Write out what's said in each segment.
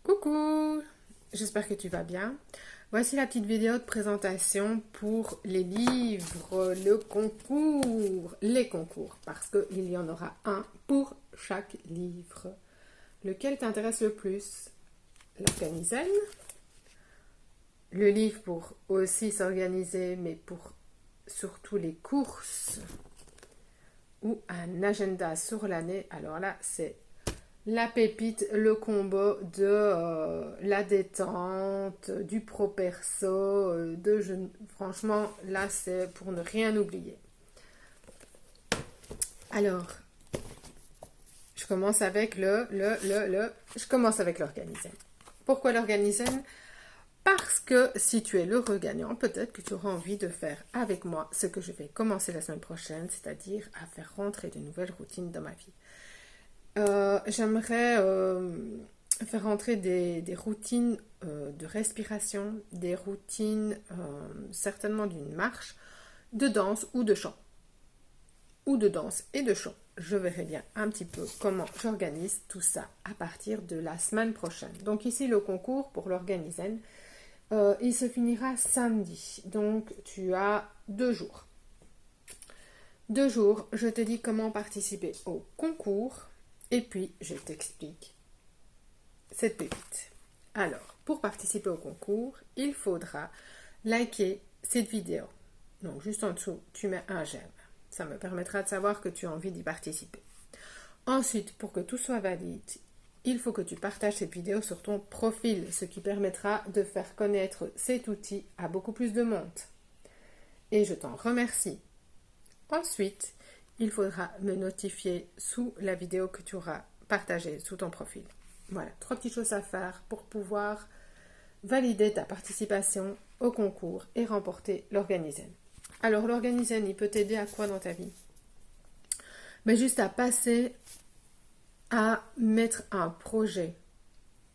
Coucou, j'espère que tu vas bien. Voici la petite vidéo de présentation pour les livres, le concours, les concours, parce qu'il y en aura un pour chaque livre. Lequel t'intéresse le plus? L'organisaine, le livre pour aussi s'organiser, mais pour surtout les courses, ou un agenda sur l'année. Alors là, c'est la pépite, le combo de la détente, du pro perso, franchement, là, c'est pour ne rien oublier. Alors, je commence avec je commence avec l'organisaine. Pourquoi l'organisaine? Parce que si tu es l'heureux gagnant, peut-être que tu auras envie de faire avec moi ce que je vais commencer la semaine prochaine, c'est-à-dire à faire rentrer de nouvelles routines dans ma vie. J'aimerais faire entrer des routines de respiration, des routines certainement d'une marche, de danse ou de chant. Ou de danse et de chant. Je verrai bien un petit peu comment j'organise tout ça à partir de la semaine prochaine. Donc ici le concours pour l'organisaine, il se finira samedi. Donc tu as 2 jours. 2 jours, je te dis comment participer au concours. Et puis, je t'explique cette pépite. Alors, pour participer au concours, il faudra liker cette vidéo. Donc, juste en dessous, tu mets un j'aime. Ça me permettra de savoir que tu as envie d'y participer. Ensuite, pour que tout soit valide, il faut que tu partages cette vidéo sur ton profil, ce qui permettra de faire connaître cet outil à beaucoup plus de monde. Et je t'en remercie. Ensuite, il faudra me notifier sous la vidéo que tu auras partagée sous ton profil. Voilà, 3 petites choses à faire pour pouvoir valider ta participation au concours et remporter l'organisaine. Alors, l'organisaine, il peut t'aider à quoi dans ta vie? Mais juste à passer à mettre un projet,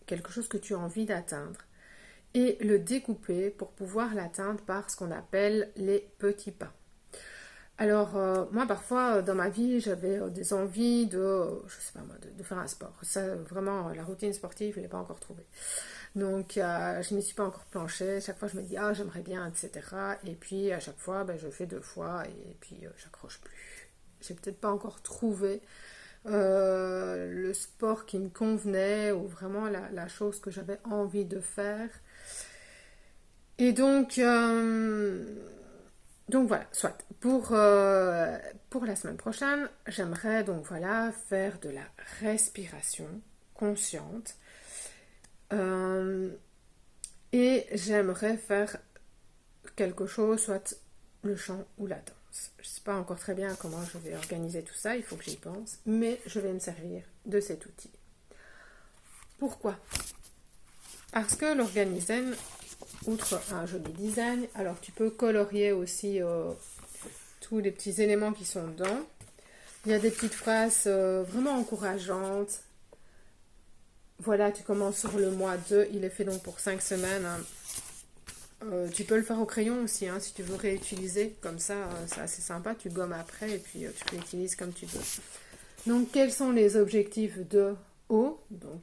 quelque chose que tu as envie d'atteindre, et le découper pour pouvoir l'atteindre par ce qu'on appelle les petits pas. Alors, moi, parfois, dans ma vie, j'avais des envies je sais pas moi, de faire un sport. Ça, vraiment, la routine sportive, je ne l'ai pas encore trouvée. Donc, je ne m'y suis pas encore penchée. Chaque fois, je me dis, ah, j'aimerais bien, etc. Et puis, à chaque fois, je fais 2 fois et puis, j'accroche plus. J'ai peut-être pas encore trouvé le sport qui me convenait ou vraiment la chose que j'avais envie de faire. Et donc voilà, soit pour la semaine prochaine, j'aimerais donc voilà faire de la respiration consciente et j'aimerais faire quelque chose, soit le chant ou la danse. Je ne sais pas encore très bien comment je vais organiser tout ça, il faut que j'y pense, mais je vais me servir de cet outil. Pourquoi? Parce que l'organisaine, outre un joli design, alors tu peux colorier aussi tous les petits éléments qui sont dedans. Il y a des petites phrases vraiment encourageantes. Voilà, tu commences sur le mois 2, il est fait donc pour 5 semaines. Tu peux le faire au crayon aussi, hein, si tu veux réutiliser. Comme ça, c'est assez sympa, tu gommes après et puis tu l'utilises comme tu veux. Donc, quels sont les objectifs donc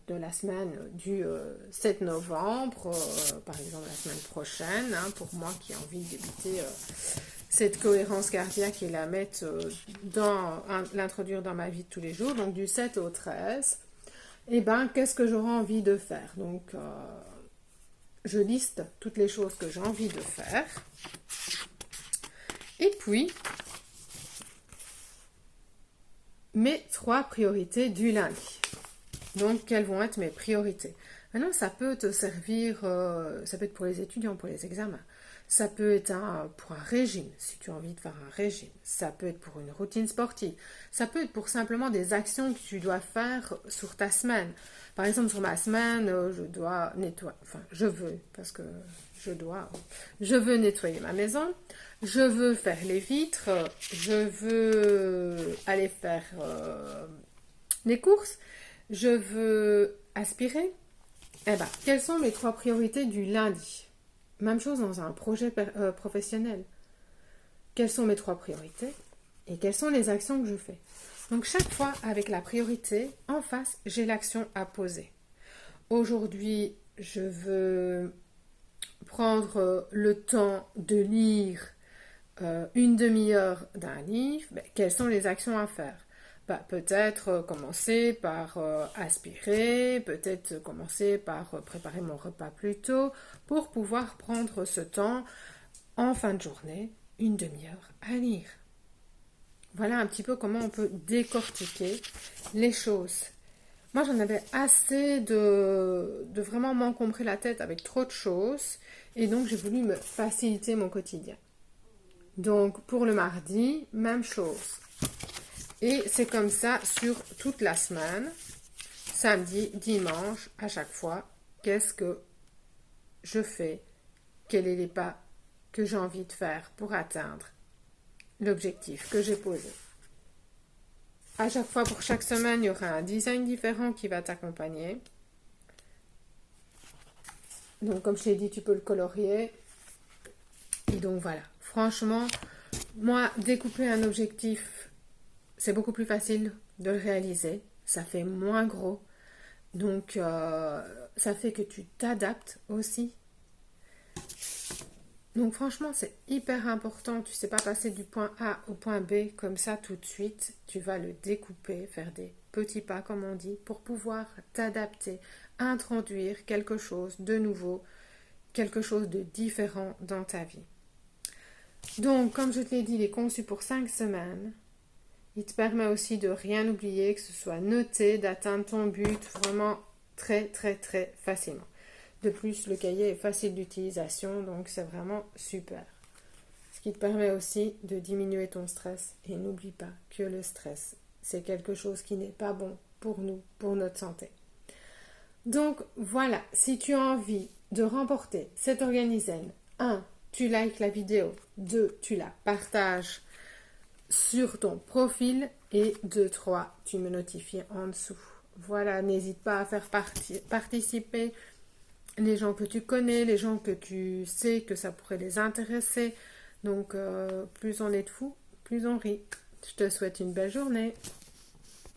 de la semaine du 7 novembre, par exemple la semaine prochaine, hein, pour moi qui ai envie de débuter cette cohérence cardiaque et la mettre l'introduire dans ma vie de tous les jours, donc du 7 au 13, et qu'est-ce que j'aurai envie de faire? Donc, je liste toutes les choses que j'ai envie de faire, et puis, mes 3 priorités du lundi. Donc, quelles vont être mes priorités? Maintenant, ça peut te servir, ça peut être pour les étudiants, pour les examens. Ça peut être pour un régime, si tu as envie de faire un régime. Ça peut être pour une routine sportive. Ça peut être pour simplement des actions que tu dois faire sur ta semaine. Par exemple, sur ma semaine, je dois nettoyer, je veux nettoyer ma maison, je veux faire les vitres, je veux aller faire les courses, je veux aspirer. Quelles sont mes 3 priorités du lundi? Même chose dans un projet professionnel. Quelles sont mes 3 priorités et quelles sont les actions que je fais? Donc chaque fois avec la priorité en face, j'ai l'action à poser. aujourd'hui, je veux prendre le temps de lire une demi-heure d'un livre, ben, quelles sont les actions à faire? Ben, peut-être commencer par aspirer, peut-être commencer par préparer mon repas plus tôt pour pouvoir prendre ce temps en fin de journée, une demi-heure à lire. Voilà un petit peu comment on peut décortiquer les choses. Moi, j'en avais assez de vraiment m'encombrer la tête avec trop de choses et donc j'ai voulu me faciliter mon quotidien. Donc, pour le mardi, même chose. Et c'est comme ça sur toute la semaine, samedi, dimanche, à chaque fois, qu'est-ce que je fais, quels sont les pas que j'ai envie de faire pour atteindre l'objectif que j'ai posé. À chaque fois, pour chaque semaine, il y aura un design différent qui va t'accompagner. Donc, comme je t'ai dit, tu peux le colorier. Et donc, voilà. Franchement, moi, découper un objectif, c'est beaucoup plus facile de le réaliser. Ça fait moins gros. Donc, ça fait que tu t'adaptes aussi. Donc, franchement, c'est hyper important. Tu ne sais pas passer du point A au point B comme ça tout de suite. Tu vas le découper, faire des petits pas, comme on dit, pour pouvoir t'adapter, introduire quelque chose de nouveau, quelque chose de différent dans ta vie. Donc, comme je te l'ai dit, il est conçu pour 5 semaines. Il te permet aussi de rien oublier, que ce soit noté, d'atteindre ton but vraiment très, très, très facilement. De plus, le cahier est facile d'utilisation, donc c'est vraiment super. Ce qui te permet aussi de diminuer ton stress. Et n'oublie pas que le stress, c'est quelque chose qui n'est pas bon pour nous, pour notre santé. Donc voilà, si tu as envie de remporter cette organisaine, 1, tu likes la vidéo, 2, tu la partages sur ton profil et 2, 3, tu me notifies en dessous. Voilà, n'hésite pas à faire participer les gens que tu connais, les gens que tu sais que ça pourrait les intéresser. Donc, plus on est de fous, plus on rit. Je te souhaite une belle journée.